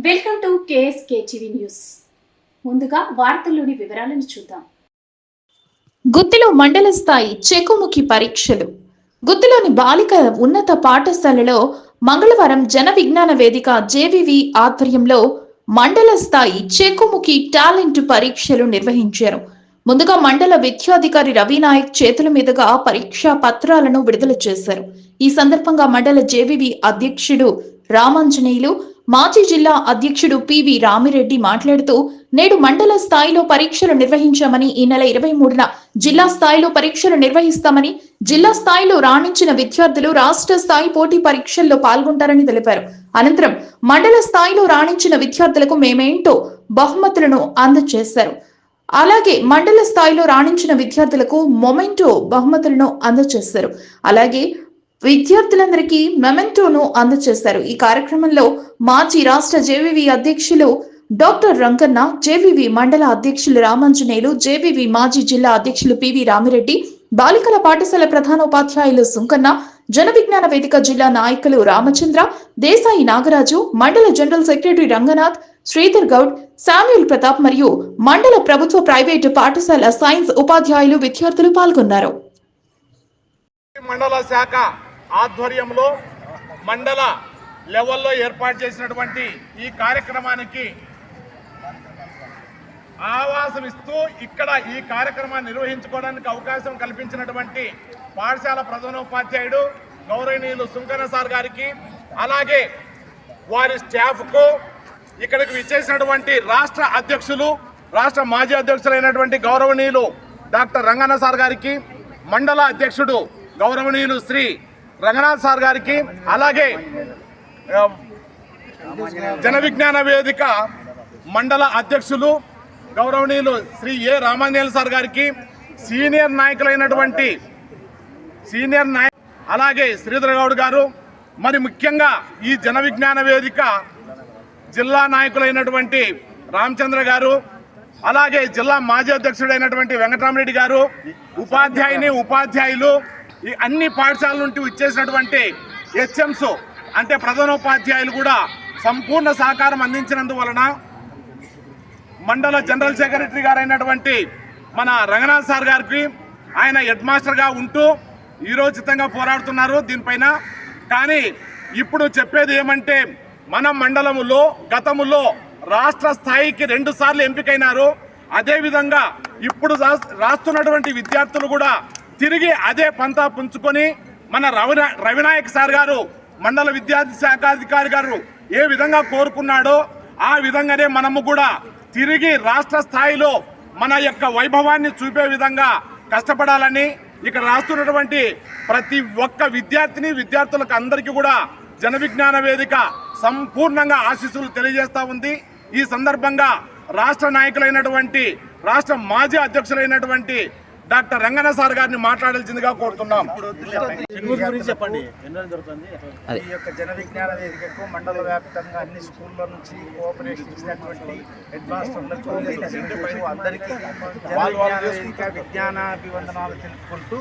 Welcome to KSK TV news. ముందుగా వార్తల్లోని వివరాలను చూద్దాం. గుత్తిలో మండల స్థాయి చెకుముకి పరీక్షలు. గుత్తిలోని బాలికల ఉన్నత పాఠశాలలో మంగళవారం జన విజ్ఞాన వేదిక జేవివి ఆధ్వర్యంలో మండల స్థాయి చెకుముకి టాలెంట్ పరీక్షలు నిర్వహించారు. ముందుగా మండల విద్యాధికారి రవినాయక్ చేతుల మీదుగా పరీక్షా పత్రాలను విడుదల చేశారు. ఈ సందర్భంగా మండల జేవివి అధ్యక్షుడు రామాంజనేయులు, మాజీ జిల్లా అధ్యక్షుడు పివి రామిరెడ్డి మాట్లాడుతూ, నేడు మండల స్థాయిలో పరీక్షలు నిర్వహించామని, ఈ నెల 23న జిల్లా స్థాయిలో పరీక్షలు నిర్వహిస్తామని, జిల్లా స్థాయిలో రాణించిన విద్యార్థులు రాష్ట్ర స్థాయి పోటీ పరీక్షల్లో పాల్గొంటారని తెలిపారు. అనంతరం మండల స్థాయిలో రాణించిన విద్యార్థులకు మేమేంటో బహుమతులను అందజేశారు. అలాగే మండల స్థాయిలో రాణించిన విద్యార్థులకు మొమెంటో బహుమతులను అందజేశారు. అలాగే విద్యార్థులందరికీ మెమెంటోను అందజేశారు. ఈ కార్యక్రమంలో మాజీ రాష్ట్ర జేవివి అధ్యక్షులు డాక్టర్ రంగన్న, జేవివి మండల అధ్యక్షులు రామాంజనేయులు, జేవివి మాజీ జిల్లా అధ్యక్షులు పివి రామిరెడ్డి, బాలికల పాఠశాల ప్రధానోపాధ్యాయులు సుంకన్న, జన విజ్ఞాన వేదిక జిల్లా నాయకులు రామచంద్ర, దేశాయి నాగరాజు, మండల general secretary Ranganath, Sridhar Goud, Samuel Pratap మరియు మండల ప్రభుత్వ ప్రైవేటు పాఠశాల సైన్స్ ఉపాధ్యాయులు, విద్యార్థులు పాల్గొన్నారు. మండల శాఖ ఆధ్వర్యంలో మండల లెవెల్లో ఏర్పాటు చేసినటువంటి ఈ కార్యక్రమానికి ఆవాసం ఇస్తూ ఇక్కడ ఈ కార్యక్రమాన్ని నిర్వహించుకోవడానికి అవకాశం కల్పించినటువంటి పాఠశాల ప్రధానోపాధ్యాయుడు గౌరవనీయులు సుంకన్న సార్ గారికి, అలాగే వారి స్టాఫ్కు, ఇక్కడికి విచ్చేసినటువంటి రాష్ట్ర అధ్యక్షులు, రాష్ట్ర మాజీ అధ్యక్షులైనటువంటి గౌరవనీయులు డాక్టర్ రంగన్న సార్ గారికి, మండల అధ్యక్షుడు గౌరవనీయులు శ్రీ రంగనాథ్ సార్ గారికి, అలాగే జన విజ్ఞాన వేదిక మండల అధ్యక్షులు గౌరవనీయులు శ్రీ ఏ రామాంజనేయులు సార్ గారికి, సీనియర్ నాయకులైనటువంటి అలాగే శ్రీధర్ గౌడ్ గారు, మరి ముఖ్యంగా ఈ జన విజ్ఞాన వేదిక జిల్లా నాయకులైనటువంటి రామచంద్ర గారు, అలాగే జిల్లా మాజీ అధ్యక్షుడైనటువంటి వెంకటరామరెడ్డి గారు, ఉపాధ్యాయులు, ఈ అన్ని పాఠశాలల నుండి ఇచ్చేసినటువంటి హెచ్ఎంస్ అంటే ప్రధానోపాధ్యాయులు కూడా సంపూర్ణ సహకారం అందించినందువలన మండల జనరల్ సెక్రటరీ గారు అయినటువంటి మన రంగనాథ్ సార్ గారికి, ఆయన హెడ్ మాస్టర్గా ఉంటూ ఈరోచితంగా పోరాడుతున్నారు దీనిపైన. కానీ ఇప్పుడు చెప్పేది ఏమంటే, మన మండలములో గతములో రాష్ట్ర స్థాయికి 2 సార్లు ఎంపికైనారు. అదేవిధంగా ఇప్పుడు రాస్తున్నటువంటి విద్యార్థులు కూడా తిరిగి అదే పంతా పుంజుకొని మన రవినాయక్ సార్ గారు, మండల విద్యార్థి శాఖాధికారి గారు ఏ విధంగా కోరుకున్నాడో ఆ విధంగానే మనము కూడా తిరిగి రాష్ట్ర స్థాయిలో మన యొక్క వైభవాన్ని చూపే విధంగా కష్టపడాలని ఇక్కడ రాస్తున్నటువంటి ప్రతి ఒక్క విద్యార్థులకు అందరికీ కూడా జన విజ్ఞాన వేదిక సంపూర్ణంగా ఆశీస్సులు తెలియజేస్తూ ఉంది. ఈ సందర్భంగా రాష్ట్ర నాయకులైనటువంటి, రాష్ట్ర మాజీ అధ్యక్షులైనటువంటి డాక్టర్ రంగన్న సార్ గారిని మాట్లాడాల్సిందిగా కోరుతున్నాం. చెప్పండి. ఈ యొక్క జన విజ్ఞాన వేదికకు మండల వ్యాప్తంగా అన్ని స్కూళ్ళ నుంచి కోఆపరేషన్ ఇచ్చినటువంటి హెడ్ మాస్టర్లకు అందరికీ జన విజ్ఞాన వేదిక విజ్ఞానాభివందనాలు తెలుపుకుంటూ,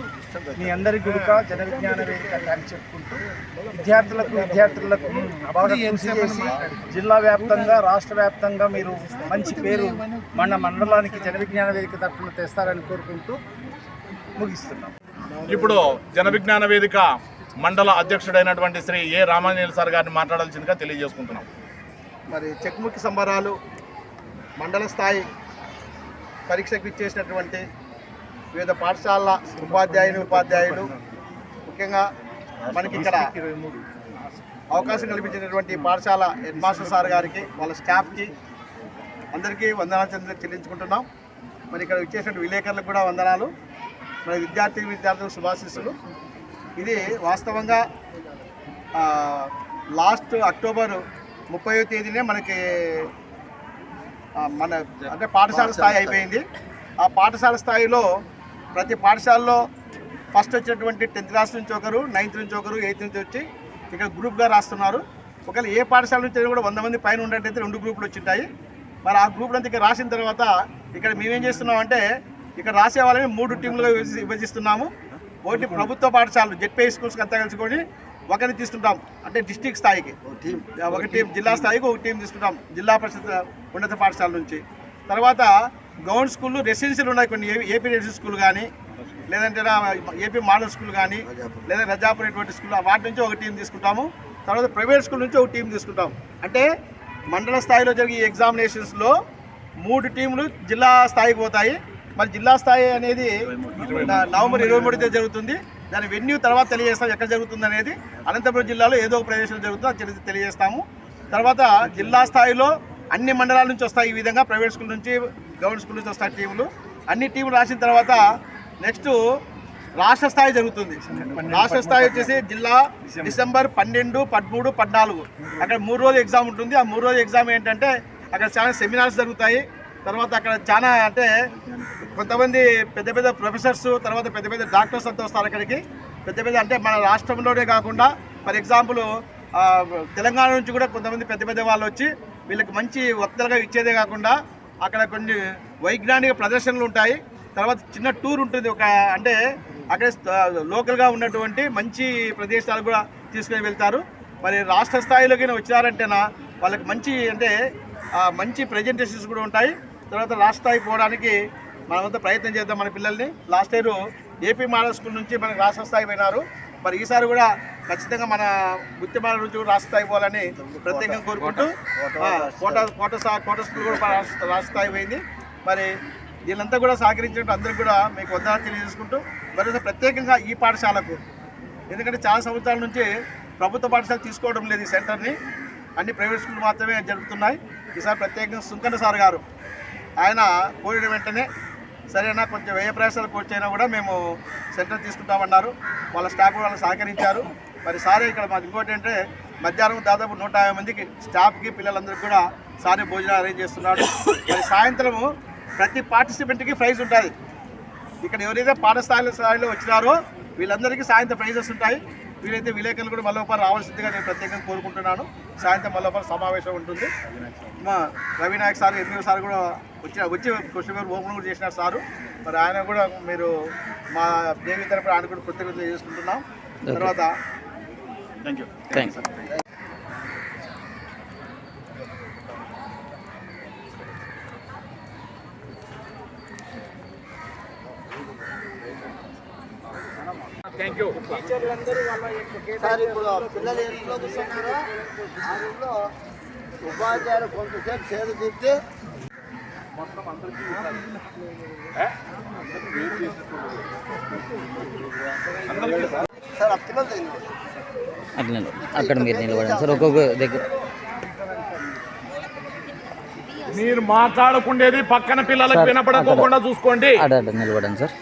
మీ అందరి గురిక జన విజ్ఞాన వేదిక అని చెప్పుకుంటూ విద్యార్థులకు బాగా కృషి చేసి జిల్లా వ్యాప్తంగా, రాష్ట్ర వ్యాప్తంగా మీరు మంచి పేరు మన మండలానికి జన విజ్ఞాన వేదిక తరఫున తెస్తారని కోరుకుంటూ ముగిస్తున్నాం. ఇప్పుడు జన విజ్ఞాన వేదిక మండల అధ్యక్షుడైనటువంటి శ్రీ ఏ రామాంజనేయులు సార్ గారిని మాట్లాడాల్సిందిగా తెలియజేసుకుంటున్నాం. మరి చెక్ముకి సంబరాలు మండల స్థాయి పరీక్షకు ఇచ్చేసినటువంటి వివిధ పాఠశాలల ఉపాధ్యాయులు, ముఖ్యంగా మనకి ఇక్కడ అవకాశం కల్పించినటువంటి పాఠశాల హెడ్ మాస్టర్ సార్ గారికి, వాళ్ళ స్టాఫ్కి అందరికీ వందనాలు చెల్లించుకుంటున్నాం. మరి ఇక్కడ ఇచ్చేసినటువంటి విలేకరులకు కూడా వందనాలు. మన విద్యార్థులకు శుభాశీస్సులు. ఇది వాస్తవంగా లాస్ట్ అక్టోబర్ 30వ తేదీనే మనకి అంటే పాఠశాల స్థాయి అయిపోయింది. ఆ పాఠశాల స్థాయిలో ప్రతి పాఠశాలలో ఫస్ట్ వచ్చినటువంటి 10th క్లాస్ నుంచి ఒకరు, 9th నుంచి ఒకరు, 8th నుంచి వచ్చి ఇక్కడ గ్రూప్గా రాస్తున్నారు. ఒకవేళ ఏ పాఠశాల నుంచి కూడా 100 మంది పైన ఉన్నట్టయితే 2 గ్రూపులు వచ్చింటాయి. మరి ఆ గ్రూపులు అంతా ఇక్కడ రాసిన తర్వాత ఇక్కడ మేమేం చేస్తున్నామంటే, ఇక్కడ రాసే వాళ్ళని 3 టీములుగా విభజిస్తున్నాము. ఒకటి ప్రభుత్వ పాఠశాలలు, జెడ్పీ స్కూల్స్కి అంతా కలుసుకొని ఒకరిని తీసుకుంటాం, అంటే డిస్ట్రిక్ట్ స్థాయికి ఒక టీం, జిల్లా స్థాయికి ఒక టీం తీసుకుంటాం జిల్లా పరిషత్ ఉన్నత పాఠశాల నుంచి. తర్వాత గవర్నమెంట్ స్కూళ్ళు రెసిడెన్షియల్ ఉన్నాయి కొన్ని, ఏపీ రెసిడెన్షియల్ స్కూల్ కానీ, లేదంటే ఏపీ మోడల్ స్కూల్ కానీ, లేదా రజాపూర్ ఇటువంటి స్కూల్, వాటి నుంచి ఒక టీం తీసుకుంటాము. తర్వాత ప్రైవేట్ స్కూల్ నుంచి ఒక టీం తీసుకుంటాం. అంటే మండల స్థాయిలో జరిగే ఎగ్జామినేషన్స్లో 3 టీంలు జిల్లా స్థాయికి పోతాయి. మరి జిల్లా స్థాయి అనేది నవంబర్ 23 జరుగుతుంది. దాని వెన్యూ తర్వాత తెలియజేస్తాం ఎక్కడ జరుగుతుంది అనేది. అనంతపురం జిల్లాలో ఏదో ఒక ప్రదేశంలో జరుగుతుందో అది తెలియజేస్తాము. తర్వాత జిల్లా స్థాయిలో అన్ని మండలాల నుంచి వస్తాయి. ఈ విధంగా ప్రైవేట్ స్కూల్ నుంచి గవర్నమెంట్ స్కూల్ నుంచి వస్తాయి టీములు. అన్ని టీములు రాసిన తర్వాత నెక్స్ట్ రాష్ట్ర స్థాయి జరుగుతుంది. రాష్ట్ర స్థాయి వచ్చేసి జిల్లా డిసెంబర్ 12, 13, 14 అక్కడ 3 రోజులు ఎగ్జామ్ ఉంటుంది. ఆ 3 రోజుల ఎగ్జామ్ ఏంటంటే అక్కడ చాలా సెమినార్స్ జరుగుతాయి. తర్వాత అక్కడ చాలా అంటే కొంతమంది పెద్ద పెద్ద ప్రొఫెసర్స్, తర్వాత పెద్ద పెద్ద డాక్టర్స్ అంతా వస్తారు అక్కడికి. పెద్ద పెద్ద అంటే మన రాష్ట్రంలోనే కాకుండా ఫర్ ఎగ్జాంపుల్ తెలంగాణ నుంచి కూడా కొంతమంది పెద్ద పెద్ద వాళ్ళు వచ్చి వీళ్ళకి మంచి వక్తలుగా ఇచ్చేదే కాకుండా అక్కడ కొన్ని వైజ్ఞానిక ప్రదర్శనలు ఉంటాయి. తర్వాత చిన్న టూర్ ఉంటుంది. ఒక అంటే అక్కడ లోకల్గా ఉన్నటువంటి మంచి ప్రదేశాలు కూడా తీసుకుని వెళ్తారు. మరి రాష్ట్ర స్థాయిలోకి వచ్చారంటేనా వాళ్ళకి మంచి అంటే మంచి ప్రజెంటేషన్స్ కూడా ఉంటాయి. తర్వాత రాష్ట్ర స్థాయికి పోవడానికి మనమంతా ప్రయత్నం చేద్దాం మన పిల్లల్ని. Last year AP model school నుంచి మనకి రాష్ట్ర స్థాయి పోయినారు. మరి ఈసారి కూడా ఖచ్చితంగా మన గుత్తి మోడల్ నుంచి కూడా రాష్ట్ర స్థాయి పోవాలని ప్రత్యేకంగా కోరుకుంటూ కోట స్కూల్ కూడా రాష్ట్ర స్థాయి పోయింది. మరి దీనంతా కూడా సహకరించినట్టు అందరికీ కూడా మీకు వందనాలు తెలియజేసుకుంటూ మరి ప్రత్యేకంగా ఈ పాఠశాలకు, ఎందుకంటే చాలా సంవత్సరాల నుంచి ప్రభుత్వ పాఠశాల తీసుకోవడం లేదు ఈ సెంటర్ని, అన్ని ప్రైవేట్ స్కూల్ మాత్రమే జరుగుతున్నాయి. ఈసారి ప్రత్యేకంగా సుంకన్న సార్ గారు ఆయన కోరిన వెంటనే సరేనా కొంచెం వ్యయ ప్రయాసాలు కూర్చైనా కూడా మేము సెంటర్ తీసుకుంటామన్నారు. వాళ్ళ స్టాఫ్ కూడా వాళ్ళు సహకరించారు. మరి సారే ఇక్కడ మాకు ఇంకోటి అంటే మధ్యాహ్నం దాదాపు 150 మందికి స్టాఫ్కి పిల్లలందరికీ కూడా సారే భోజనాలు అరేంజ్ చేస్తున్నాడు. మరి సాయంత్రము ప్రతి పార్టిసిపెంట్కి ప్రైజ్ ఉంటుంది. ఇక్కడ ఎవరైతే స్థాయిలో వచ్చినారో వీళ్ళందరికీ సాయంత్రం ప్రైజెస్ ఉంటాయి. వీలైతే విలేకరులు కూడా మళ్ళీ రావాల్సిందిగా నేను ప్రత్యేకంగా కోరుకుంటున్నాను. సాయంత్రం మళ్ళీ సమావేశం ఉంటుంది. మా రవినాయక్ సార్, ఎన్నికల సార్ కూడా వచ్చి క్వశ్చన్ పేపర్ ఓపెన్ కూడా చేసినారు సారు. మరి ఆయన కూడా మీరు మా దేవి తరపున ఆయన కూడా కృతజ్ఞతలు చేసుకుంటున్నాం. తర్వాత థ్యాంక్ యూ. సార్ ఇప్పుడు పిల్లలు ఏ రూమ్లో కూర్చున్నారో ఆ రూమ్లో ఉపాధ్యాయులు కొంతసేపు సేద తీస్తే మొత్తం అందరికీ సార్ ఆ పిల్లలు అట్లా అక్కడ మీరు నిలబడండి సార్. ఒక్కొక్క దగ్గర మీరు మాట్లాడుకుండేది పక్కన పిల్లలకు వినపడకుండా చూసుకోండి. అక్కడ నిలబడండి సార్.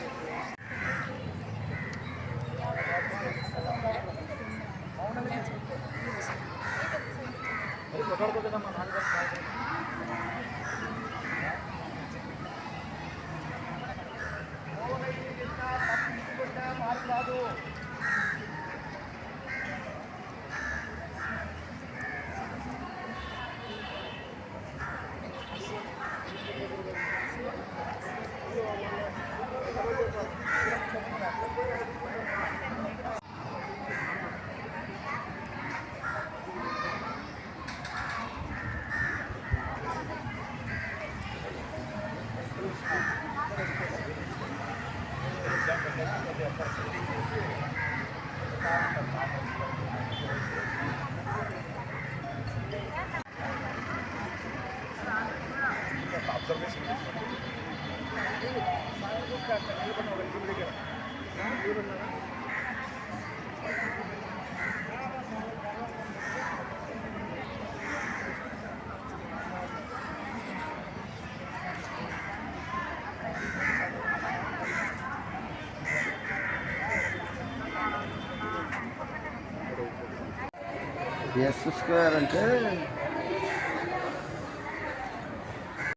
ఎస్ స్క్వేర్ అంటే